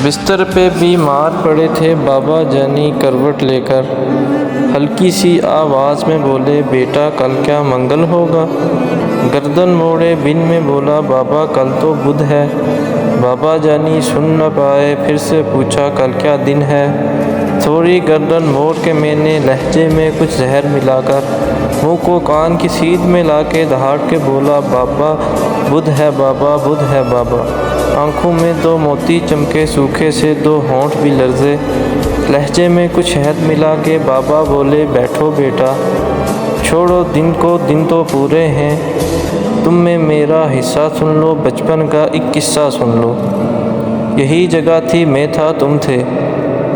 बिस्तर पे बीमार पड़े थे बाबा जानी करवट लेकर। हल्की सी आवाज़ में बोले, बेटा कल क्या मंगल होगा। गर्दन मोड़े बिन में बोला, बाबा कल तो बुध है। बाबा जानी सुन न पाए, फिर से पूछा, कल क्या दिन है। थोड़ी गर्दन मोड़ के मैंने लहजे में कुछ जहर मिलाकर मुँह को कान की सीध में लाके दहाड़ के बोला, बाबा बुध है बाबा, बुध है बाबा। आँखों में दो मोती चमके, सूखे से दो होंठ भी लर्जे। लहजे में कुछ शहद मिला के बाबा बोले, बैठो बेटा, छोड़ो दिन को, दिन तो पूरे हैं। तुम में मेरा हिस्सा सुन लो, बचपन का एक किस्सा सुन लो। यही जगह थी, मैं था, तुम थे।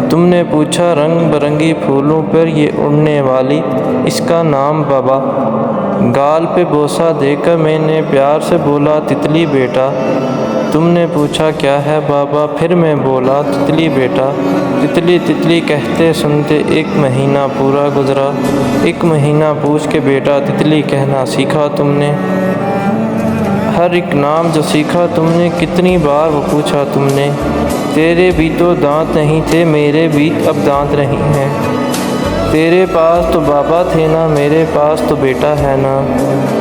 तुमने पूछा रंग बिरंगी फूलों पर ये उड़ने वाली, इसका नाम बाबा। गाल पे बोसा देकर मैंने प्यार से बोला, तितली बेटा। तुमने पूछा क्या है बाबा, फिर मैं बोला, तितली बेटा। तितली तितली कहते सुनते एक महीना पूरा गुजरा। एक महीना पूछ के बेटा तितली कहना सीखा तुमने। हर एक नाम जो सीखा तुमने, कितनी बार वो पूछा तुमने। तेरे भी तो दांत नहीं थे, मेरे भी अब दांत नहीं हैं। तेरे पास तो बाबा थे ना, मेरे पास तो बेटा है ना।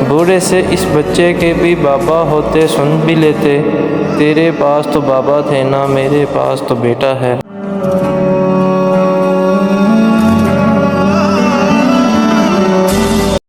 बूढ़े से इस बच्चे के भी बाबा होते, सुन भी लेते। तेरे पास तो बाबा थे ना, मेरे पास तो बेटा है।